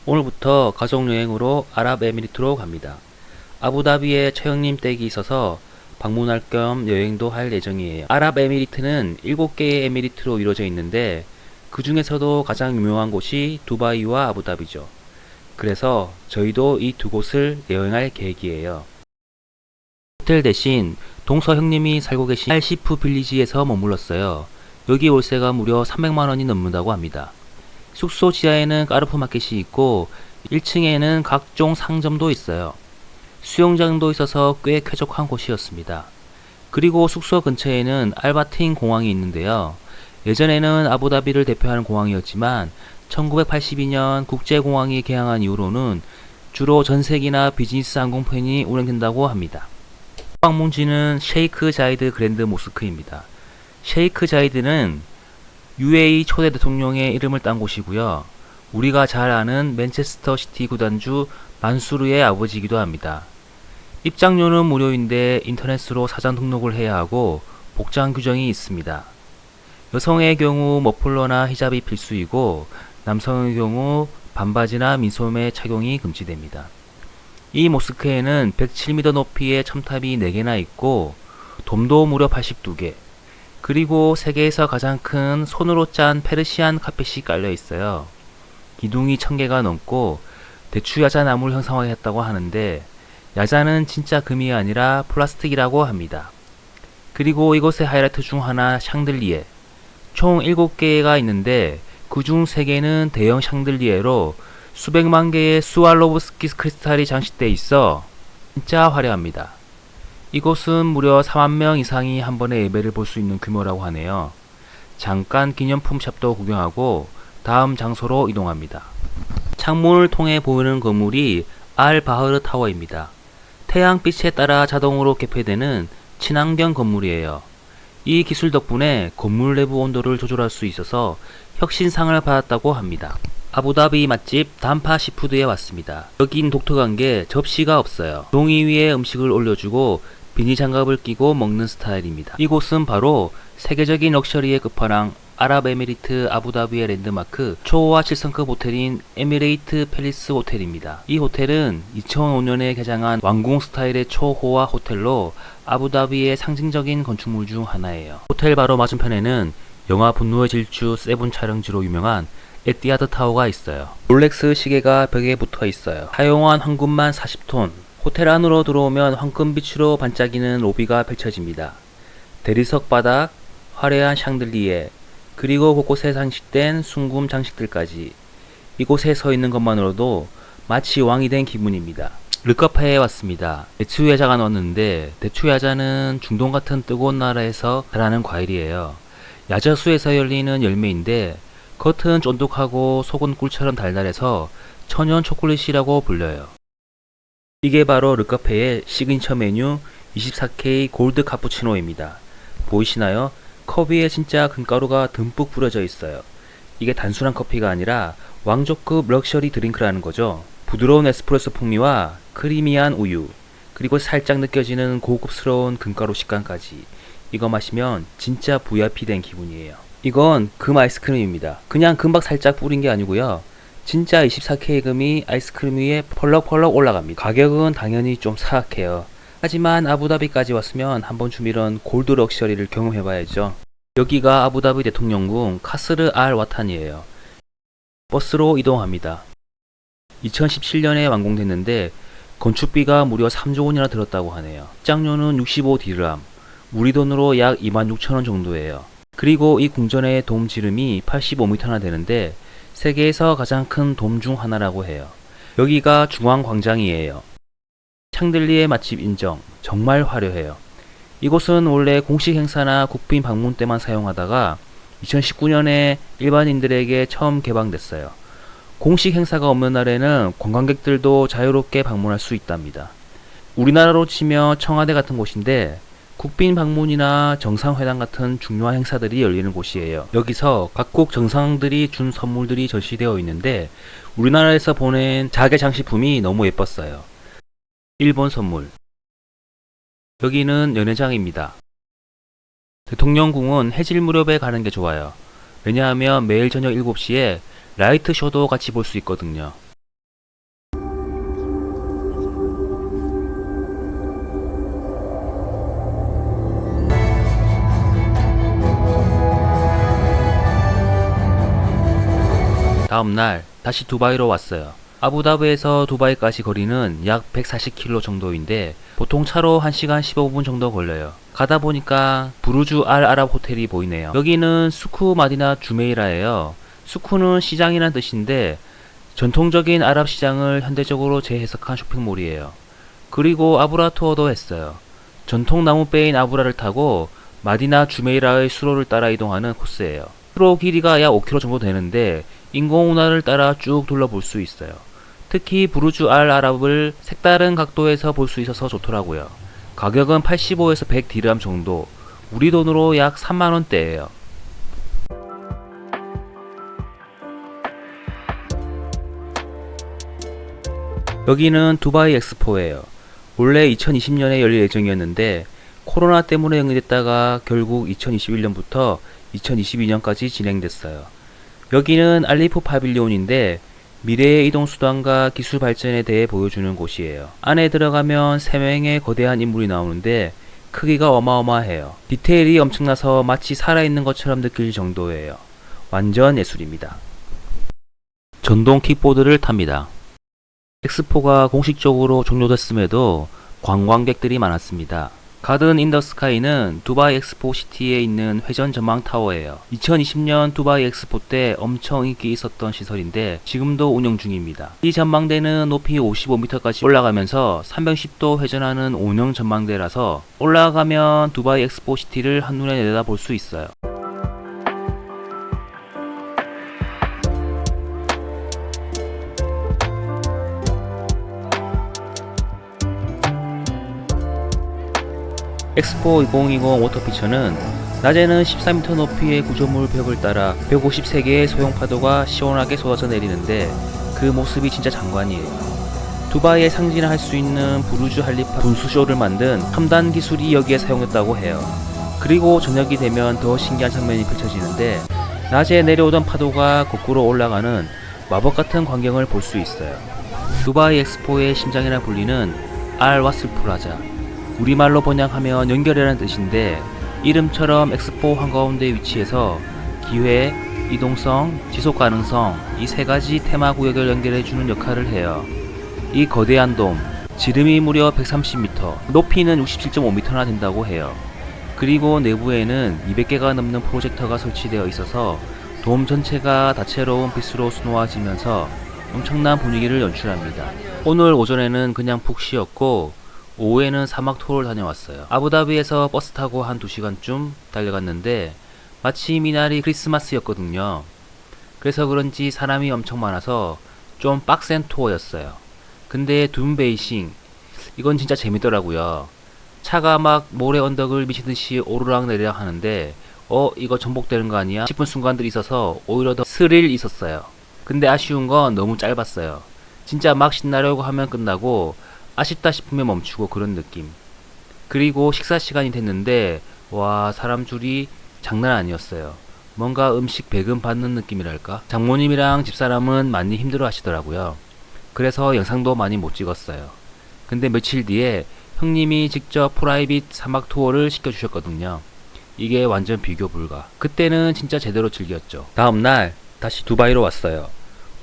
오늘부터 가족여행으로 아랍에미리트로 갑니다. 아부다비에 처형님 댁이 있어서 방문할 겸 여행도 할 예정이에요. 아랍에미리트는 7개의 에미리트로 이루어져 있는데 그 중에서도 가장 유명한 곳이 두바이와 아부다비죠. 그래서 저희도 이 두 곳을 여행할 계획이에요. 호텔 대신 동서 형님이 살고 계신 알시프 빌리지에서 머물렀어요. 여기 월세가 무려 300만원이 넘는다고 합니다. 숙소 지하에는 까르푸 마켓이 있고 1층에는 각종 상점도 있어요. 수영장도 있어서 꽤 쾌적한 곳이었습니다. 그리고 숙소 근처에는 알바틴 공항이 있는데요. 예전에는 아부다비를 대표하는 공항이었지만 1982년 국제공항이 개항한 이후로는 주로 전세기나 비즈니스 항공편이 운행된다고 합니다. 방문지는 셰이크 자이드 그랜드 모스크입니다. 셰이크 자이드는 UAE 초대 대통령의 이름을 딴 곳이고요. 우리가 잘 아는 맨체스터 시티 구단주 만수르의 아버지이기도 합니다. 입장료는 무료인데 인터넷으로 사전 등록을 해야 하고 복장 규정이 있습니다. 여성의 경우 머플러나 히잡이 필수이고 남성의 경우 반바지나 민소매 착용이 금지됩니다. 이 모스크에는 107m 높이의 첨탑이 4개나 있고 돔도 무려 82개, 그리고 세계에서 가장 큰 손으로 짠 페르시안 카펫이 깔려 있어요. 기둥이 1000개가 넘고 대추 야자 나무를 형상화했다고 하는데 야자는 진짜 금이 아니라 플라스틱이라고 합니다. 그리고 이곳의 하이라이트 중 하나 샹들리에, 총 7개가 있는데 그중 3개는 대형 샹들리에로 수백만 개의 스왈로브스키 크리스탈이 장식되어 있어 진짜 화려합니다. 이곳은 무려 4만 명 이상이 한 번에 예배를 볼 수 있는 규모라고 하네요. 잠깐 기념품 샵도 구경하고 다음 장소로 이동합니다. 창문을 통해 보이는 건물이 알 바흐르 타워입니다. 태양빛에 따라 자동으로 개폐되는 친환경 건물이에요. 이 기술 덕분에 건물 내부 온도를 조절할 수 있어서 혁신상을 받았다고 합니다. 아부다비 맛집 단파 시푸드에 왔습니다. 여긴 독특한 게 접시가 없어요. 종이 위에 음식을 올려주고 비닐 장갑을 끼고 먹는 스타일입니다. 이곳은 바로 세계적인 럭셔리의 끝판왕 아랍에미리트 아부다비의 랜드마크 초호화 7성급 호텔인 에미레이트 팰리스 호텔입니다. 이 호텔은 2005년에 개장한 왕궁 스타일의 초호화 호텔로 아부다비의 상징적인 건축물 중 하나예요. 호텔 바로 맞은편에는 영화 분노의 질주 세븐 촬영지로 유명한 에티하드 타워가 있어요. 롤렉스 시계가 벽에 붙어 있어요. 사용한 황금만 40톤. 호텔 안으로 들어오면 황금빛으로 반짝이는 로비가 펼쳐집니다. 대리석 바닥, 화려한 샹들리에, 그리고 곳곳에 장식된 숭금 장식들까지. 이곳에 서 있는 것만으로도 마치 왕이 된 기분입니다. 르카페에 왔습니다. 대추야자가 넣었는데 대추야자는 중동 같은 뜨거운 나라에서 자라는 과일이에요. 야자수에서 열리는 열매인데 겉은 쫀득하고 속은 꿀처럼 달달해서 천연 초콜릿이라고 불려요. 이게 바로 르카페의 시그니처 메뉴 24K 골드 카푸치노입니다. 보이시나요? 컵 위에 진짜 금가루가 듬뿍 뿌려져 있어요. 이게 단순한 커피가 아니라 왕족급 럭셔리 드링크라는 거죠. 부드러운 에스프레소 풍미와 크리미한 우유, 그리고 살짝 느껴지는 고급스러운 금가루 식감까지. 이거 마시면 진짜 VIP 된 기분이에요. 이건 금 아이스크림입니다. 그냥 금박 살짝 뿌린 게 아니고요. 진짜 24K 금이 아이스크림 위에 펄럭펄럭 올라갑니다. 가격은 당연히 좀 사악해요. 하지만 아부다비까지 왔으면 한 번쯤 이런 골드 럭셔리를 경험해봐야죠. 여기가 아부다비 대통령궁 카스르 알 와탄이에요. 버스로 이동합니다. 2017년에 완공됐는데 건축비가 무려 3조 원이나 들었다고 하네요. 입장료는 65디르함, 우리 돈으로 약 26,000원 정도예요. 그리고 이 궁전의 돔 지름이 85m나 되는데 세계에서 가장 큰 돔 중 하나라고 해요. 여기가 중앙광장이에요. 샹들리에 맛집 인정. 정말 화려해요. 이곳은 원래 공식 행사나 국빈 방문 때만 사용하다가 2019년에 일반인들에게 처음 개방됐어요. 공식 행사가 없는 날에는 관광객들도 자유롭게 방문할 수 있답니다. 우리나라로 치면 청와대 같은 곳인데 국빈 방문이나 정상회담 같은 중요한 행사들이 열리는 곳이에요. 여기서 각국 정상들이 준 선물들이 전시되어 있는데 우리나라에서 보낸 자개 장식품이 너무 예뻤어요. 일본 선물. 여기는 연회장입니다. 대통령궁은 해질 무렵에 가는 게 좋아요. 왜냐하면 매일 저녁 7시에 라이트 쇼도 같이 볼 수 있거든요. 다음날 다시 두바이로 왔어요. 아부다비에서 두바이까지 거리는 약 140km 정도인데 보통 차로 1시간 15분 정도 걸려요. 가다 보니까 부르주 알 아랍 호텔이 보이네요. 여기는 수쿠 마디나 주메이라예요. 수쿠는 시장이란 뜻인데 전통적인 아랍 시장을 현대적으로 재해석한 쇼핑몰이에요. 그리고 아브라 투어도 했어요. 전통 나무배인 아브라를 타고 마디나 주메이라의 수로를 따라 이동하는 코스예요. 수로 길이가 약 5km 정도 되는데 인공운하를 따라 쭉 둘러볼 수 있어요. 특히 부르주 알 아랍을 색다른 각도에서 볼 수 있어서 좋더라고요. 가격은 85에서 100 디르함 정도, 우리 돈으로 약 3만원대예요. 여기는 두바이 엑스포예요. 원래 2020년에 열릴 예정이었는데 코로나 때문에 연기됐다가 결국 2021년부터 2022년까지 진행됐어요. 여기는 알리프 파빌리온인데 미래의 이동수단과 기술 발전에 대해 보여주는 곳이에요. 안에 들어가면 3명의 거대한 인물이 나오는데 크기가 어마어마해요. 디테일이 엄청나서 마치 살아있는 것처럼 느낄 정도예요. 완전 예술입니다. 전동 킥보드를 탑니다. 엑스포가 공식적으로 종료됐음에도 관광객들이 많았습니다. 가든 인 더 스카이는 두바이 엑스포 시티에 있는 회전 전망 타워예요. 2020년 두바이 엑스포 때 엄청 인기 있었던 시설인데 지금도 운영 중입니다. 이 전망대는 높이 55m까지 올라가면서 310도 회전하는 5형 전망대라서 올라가면 두바이 엑스포 시티를 한눈에 내다볼 수 있어요. 엑스포 2020 워터피처는 낮에는 14m 높이의 구조물 벽을 따라 153개의 소형 파도가 시원하게 쏟아져 내리는데 그 모습이 진짜 장관이에요. 두바이의 상징을 할 수 있는 부르주 할리파 분수쇼를 만든 첨단 기술이 여기에 사용됐다고 해요. 그리고 저녁이 되면 더 신기한 장면이 펼쳐지는데 낮에 내려오던 파도가 거꾸로 올라가는 마법 같은 광경을 볼 수 있어요. 두바이 엑스포의 심장이라 불리는 알 와슬 플라자, 우리말로 번역하면 연결이라는 뜻인데 이름처럼 엑스포 한가운데 위치해서 기회, 이동성, 지속가능성 이 세 가지 테마 구역을 연결해주는 역할을 해요. 이 거대한 돔, 지름이 무려 130m, 높이는 67.5m나 된다고 해요. 그리고 내부에는 200개가 넘는 프로젝터가 설치되어 있어서 돔 전체가 다채로운 빛으로 수놓아지면서 엄청난 분위기를 연출합니다. 오늘 오전에는 그냥 푹 쉬었고 오후에는 사막 투어를 다녀왔어요. 아부다비에서 버스 타고 한 2시간쯤 달려갔는데 마침 이날이 크리스마스였거든요. 그래서 그런지 사람이 엄청 많아서 좀 빡센 투어였어요. 근데 둠베이싱 이건 진짜 재밌더라고요. 차가 막 모래 언덕을 미치듯이 오르락 내리락 하는데 이거 전복되는 거 아니야? 싶은 순간들이 있어서 오히려 더 스릴 있었어요. 근데 아쉬운 건 너무 짧았어요. 진짜 막 신나려고 하면 끝나고 아쉽다 싶으면 멈추고 그런 느낌. 그리고 식사 시간이 됐는데 와 사람 줄이 장난 아니었어요. 뭔가 음식 배금 받는 느낌이랄까? 장모님이랑 집사람은 많이 힘들어 하시더라고요. 그래서 영상도 많이 못 찍었어요. 근데 며칠 뒤에 형님이 직접 프라이빗 사막 투어를 시켜주셨거든요. 이게 완전 비교 불가. 그때는 진짜 제대로 즐겼죠. 다음날 다시 두바이로 왔어요.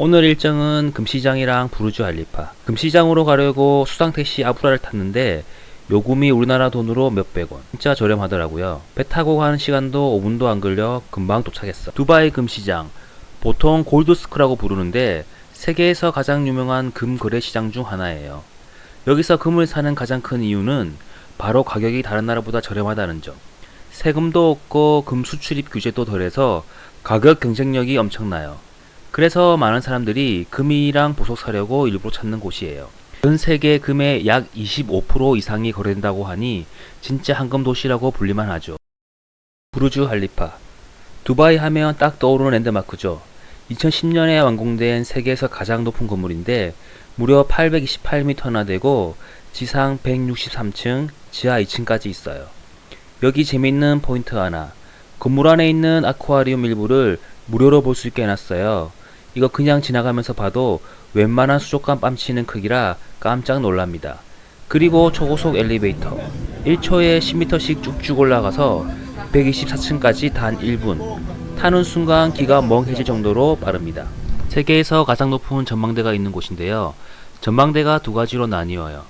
오늘 일정은 금시장이랑 부르주 할리파. 금시장으로 가려고 수상택시 아브라를 탔는데 요금이 우리나라 돈으로 몇백원. 진짜 저렴하더라고요. 배 타고 가는 시간도 5분도 안 걸려 금방 도착했어. 두바이 금시장, 보통 골드스크라고 부르는데 세계에서 가장 유명한 금 거래 시장 중 하나예요. 여기서 금을 사는 가장 큰 이유는 바로 가격이 다른 나라보다 저렴하다는 점. 세금도 없고 금 수출입 규제도 덜해서 가격 경쟁력이 엄청나요. 그래서 많은 사람들이 금이랑 보석 사려고 일부러 찾는 곳이에요. 전 세계 금의 약 25% 이상이 거래된다고 하니 진짜 황금 도시라고 불리만 하죠. 부르주 할리파. 두바이 하면 딱 떠오르는 랜드마크죠. 2010년에 완공된 세계에서 가장 높은 건물인데 무려 828m나 되고 지상 163층, 지하 2층까지 있어요. 여기 재밌는 포인트 하나. 건물 안에 있는 아쿠아리움 일부를 무료로 볼 수 있게 해놨어요. 이거 그냥 지나가면서 봐도 웬만한 수족관 뺨치는 크기라 깜짝 놀랍니다. 그리고 초고속 엘리베이터 1초에 10m씩 쭉쭉 올라가서 124층까지 단 1분. 타는 순간 기가 멍해질 정도로 빠릅니다. 세계에서 가장 높은 전망대가 있는 곳인데요. 전망대가 두 가지로 나뉘어요.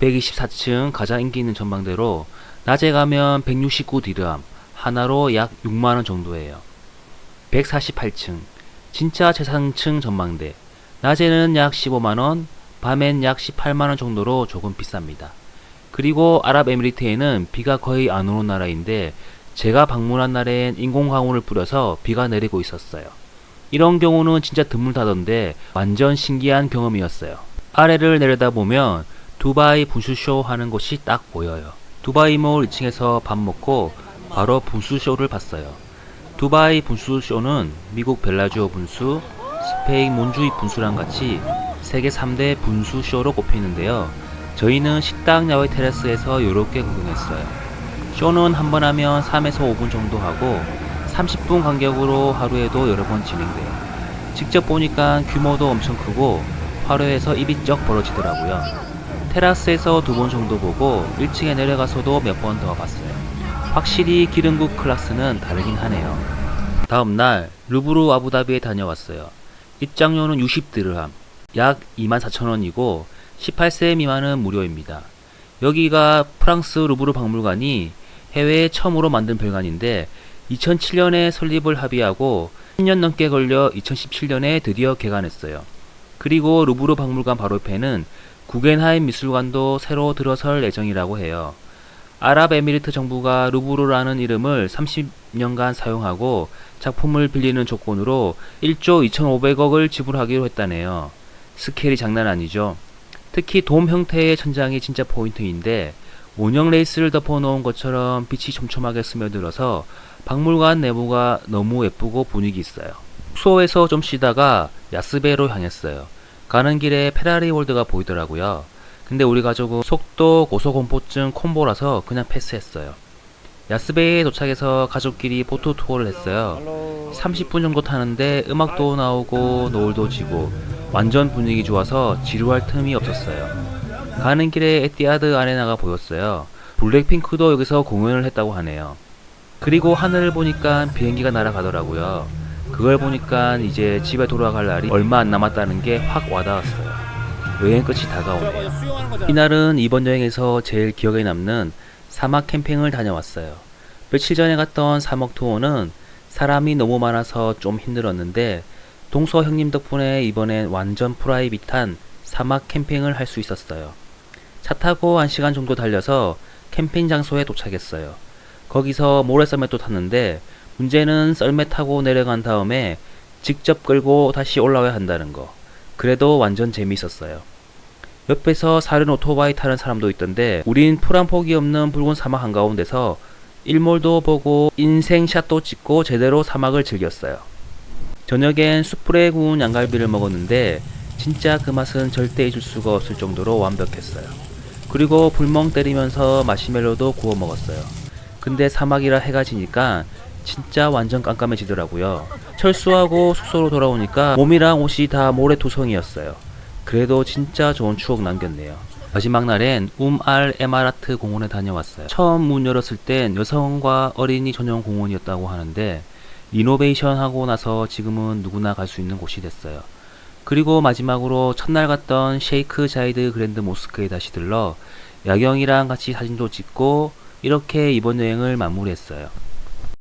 124층 가장 인기 있는 전망대로 낮에 가면 169디르함, 하나로 약 6만원 정도예요. 148층 진짜 최상층 전망대, 낮에는 약 15만원, 밤엔 약 18만원 정도로 조금 비쌉니다. 그리고 아랍에미리트에는 비가 거의 안 오는 나라인데 제가 방문한 날엔 인공강우를 뿌려서 비가 내리고 있었어요. 이런 경우는 진짜 드물다던데 완전 신기한 경험이었어요. 아래를 내려다보면 두바이 분수쇼 하는 곳이 딱 보여요. 두바이몰 2층에서 밥 먹고 바로 분수쇼를 봤어요. 두바이 분수쇼는 미국 벨라주어 분수, 스페인 몬주이 분수랑 같이 세계 3대 분수쇼로 꼽히는데요. 저희는 식당 야외 테라스에서 요렇게 구경했어요. 쇼는 한 번 하면 3에서 5분 정도 하고 30분 간격으로 하루에도 여러 번 진행돼요. 직접 보니까 규모도 엄청 크고 화려해서 입이 쩍 벌어지더라고요. 테라스에서 2번 정도 보고 1층에 내려가서도 몇 번 더 봤어요. 확실히 기름국 클래스는 다르긴 하네요. 다음날 루브르 아부다비에 다녀왔어요. 입장료는 60디르함, 약 24,000원이고 18세 미만은 무료입니다. 여기가 프랑스 루브르 박물관이 해외에 처음으로 만든 별관인데 2007년에 설립을 합의하고 10년 넘게 걸려 2017년에 드디어 개관했어요. 그리고 루브르 박물관 바로 옆에는 구겐하임 미술관도 새로 들어설 예정이라고 해요. 아랍에미리트 정부가 루브르라는 이름을 30년간 사용하고 작품을 빌리는 조건으로 1조 2,500억을 지불하기로 했다네요. 스케일이 장난 아니죠. 특히 돔 형태의 천장이 진짜 포인트인데 원형 레이스를 덮어놓은 것처럼 빛이 촘촘하게 스며들어서 박물관 내부가 너무 예쁘고 분위기 있어요. 숙소에서 좀 쉬다가 야스베로 향했어요. 가는 길에 페라리 월드가 보이더라고요. 근데 우리 가족은 속도 고소공포증 콤보라서 그냥 패스했어요. 야스베에 도착해서 가족끼리 보트 투어를 했어요. 30분 정도 타는데 음악도 나오고 노을도 지고 완전 분위기 좋아서 지루할 틈이 없었어요. 가는 길에 에티하드 아레나가 보였어요. 블랙핑크도 여기서 공연을 했다고 하네요. 그리고 하늘을 보니까 비행기가 날아가더라고요. 그걸 보니까 이제 집에 돌아갈 날이 얼마 안 남았다는 게 확 와닿았어요. 여행 끝이 다가오네요. 이날은 이번 여행에서 제일 기억에 남는 사막 캠핑을 다녀왔어요. 며칠 전에 갔던 사막 투어는 사람이 너무 많아서 좀 힘들었는데 동서 형님 덕분에 이번엔 완전 프라이빗한 사막 캠핑을 할 수 있었어요. 차 타고 1시간 정도 달려서 캠핑 장소에 도착했어요. 거기서 모래썰매도 탔는데 문제는 썰매 타고 내려간 다음에 직접 끌고 다시 올라와야 한다는 거. 그래도 완전 재미있었어요. 옆에서 사륜 오토바이 타는 사람도 있던데 우린 풀 한 폭이 없는 붉은 사막 한가운데서 일몰도 보고 인생샷도 찍고 제대로 사막을 즐겼어요. 저녁엔 숯불에 구운 양갈비를 먹었는데 진짜 그 맛은 절대 잊을 수가 없을 정도로 완벽했어요. 그리고 불멍 때리면서 마시멜로도 구워 먹었어요. 근데 사막이라 해가 지니까 진짜 완전 깜깜해지더라고요. 철수하고 숙소로 돌아오니까 몸이랑 옷이 다 모래투성이었어요. 그래도 진짜 좋은 추억 남겼네요. 마지막 날엔 알 에마라트 공원에 다녀왔어요. 처음 문 열었을 땐 여성과 어린이 전용 공원이었다고 하는데 리노베이션 하고 나서 지금은 누구나 갈 수 있는 곳이 됐어요. 그리고 마지막으로 첫날 갔던 셰이크 자이드 그랜드 모스크에 다시 들러 야경이랑 같이 사진도 찍고 이렇게 이번 여행을 마무리했어요.